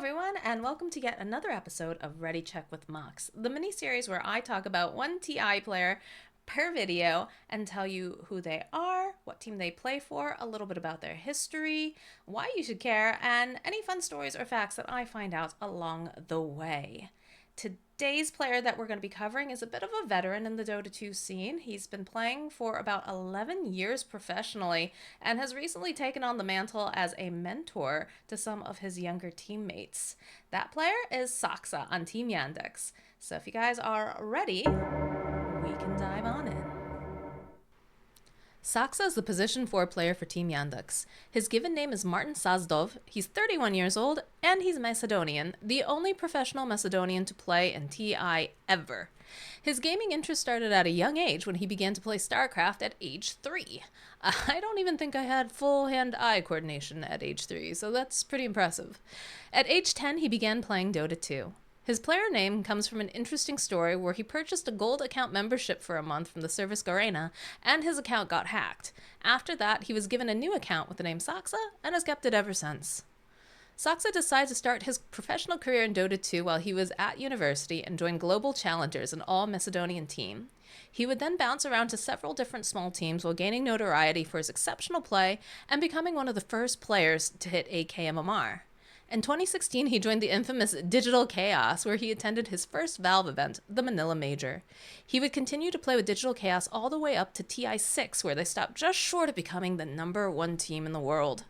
everyone, and welcome to yet another episode of Ready Check with Mox, the mini-series where I talk about one TI player per video and tell you who they are, what team they play for, a little bit about their history, why you should care, and any fun stories or facts that I find out along the way. Today's player that we're going to be covering is a bit of a veteran in the Dota 2 scene. He's been playing for about 11 years professionally and has recently taken on the mantle as a mentor to some of his younger teammates. That player is Saksa on Team Yandex. So if you guys are ready, we can dive on in. Saksa is the position 4 player for Team Yandex. His given name is Martin Sazdov, he's 31 years old, and he's Macedonian, the only professional Macedonian to play in TI ever. His gaming interest started at a young age when he began to play StarCraft at age 3. I don't even think I had full hand-eye coordination at age 3, so that's pretty impressive. At age 10, he began playing Dota 2. His player name comes from an interesting story where he purchased a gold account membership for a month from the service Garena, and his account got hacked. After that, he was given a new account with the name Saksa, and has kept it ever since. Saksa decided to start his professional career in Dota 2 while he was at university and joined Global Challengers, an all-Macedonian team. He would then bounce around to several different small teams while gaining notoriety for his exceptional play and becoming one of the first players to hit 8K MMR. In 2016, he joined the infamous Digital Chaos, where he attended his first Valve event, the Manila Major. He would continue to play with Digital Chaos all the way up to TI6, where they stopped just short of becoming the #1 team in the world.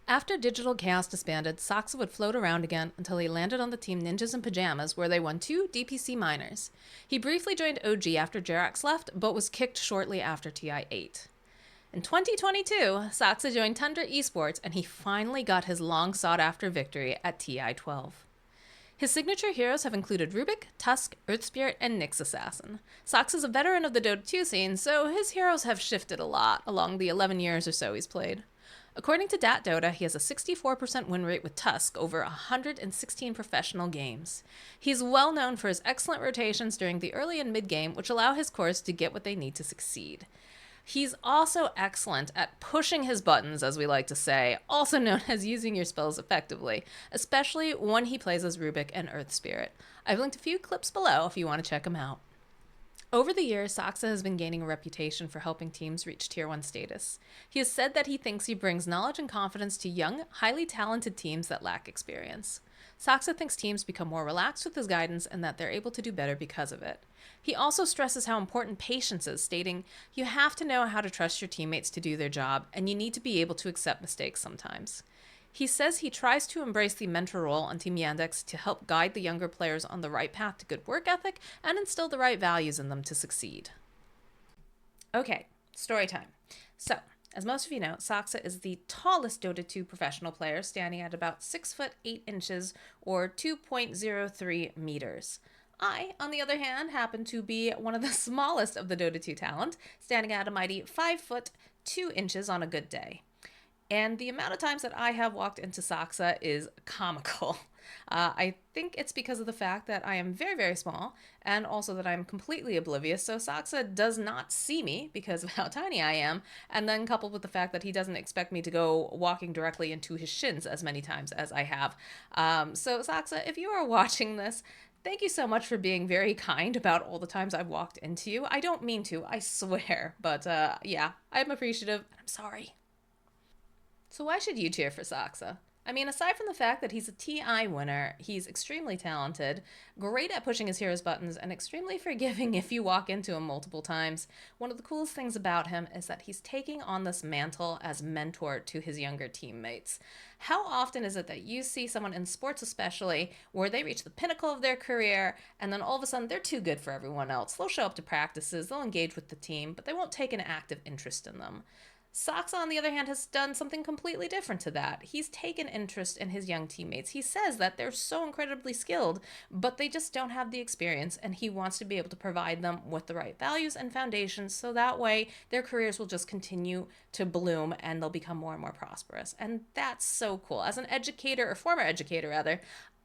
After Digital Chaos disbanded, Saksa would float around again until he landed on the team Ninjas in Pajamas, where they won 2 DPC minors. He briefly joined OG after Jerax left, but was kicked shortly after TI8. In 2022, Saksa joined Tundra Esports, and he finally got his long-sought-after victory at TI12. His signature heroes have included Rubik, Tusk, Earth Spirit, and Nyx Assassin. Saksa is a veteran of the Dota 2 scene, so his heroes have shifted a lot along the 11 years or so he's played. According to DatDota, he has a 64% win rate with Tusk over 116 professional games. He's well known for his excellent rotations during the early and mid-game, which allow his cores to get what they need to succeed. He's also excellent at pushing his buttons, as we like to say, also known as using your spells effectively, especially when he plays as Rubik and Earth Spirit. I've linked a few clips below if you want to check them out. Over the years, Saksa has been gaining a reputation for helping teams reach Tier 1 status. He has said that he thinks he brings knowledge and confidence to young, highly talented teams that lack experience. Saksa thinks teams become more relaxed with his guidance and that they're able to do better because of it. He also stresses how important patience is, stating, "You have to know how to trust your teammates to do their job, and you need to be able to accept mistakes sometimes." He says he tries to embrace the mentor role on Team Yandex to help guide the younger players on the right path to good work ethic and instill the right values in them to succeed. Okay, story time. So, as most of you know, Saksa is the tallest Dota 2 professional player, standing at about 6 foot 8 inches or 2.03 meters. I, on the other hand, happen to be one of the smallest of the Dota 2 talent, standing at a mighty 5 foot 2 inches on a good day. And the amount of times that I have walked into Saksa is comical. I think it's because of the fact that I am very, very small, and also that I'm completely oblivious, so Saksa does not see me because of how tiny I am, and then coupled with the fact that he doesn't expect me to go walking directly into his shins as many times as I have. So Saksa, if you are watching this, thank you so much for being very kind about all the times I've walked into you. I don't mean to, I swear, but yeah, I'm appreciative, and I'm sorry. So why should you cheer for Saksa? I mean, aside from the fact that he's a TI winner, he's extremely talented, great at pushing his hero's buttons, and extremely forgiving if you walk into him multiple times. One of the coolest things about him is that he's taking on this mantle as mentor to his younger teammates. How often is it that you see someone in sports especially, where they reach the pinnacle of their career, and then all of a sudden they're too good for everyone else? They'll show up to practices, they'll engage with the team, but they won't take an active interest in them. Saksa, on the other hand, has done something completely different to that. He's taken interest in his young teammates. He says that they're so incredibly skilled, but they just don't have the experience, and he wants to be able to provide them with the right values and foundations so that way their careers will just continue to bloom and they'll become more and more prosperous. And that's so cool. As an educator, or former educator rather,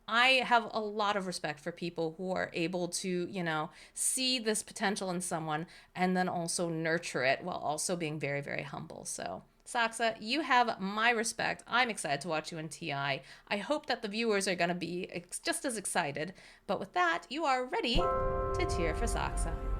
I have a lot of respect for people who are able to, see this potential in someone and then also nurture it while also being very, very humble. So Saksa, you have my respect. I'm excited to watch you in TI. I hope that the viewers are going to be just as excited. But with that, you are ready to cheer for Saksa.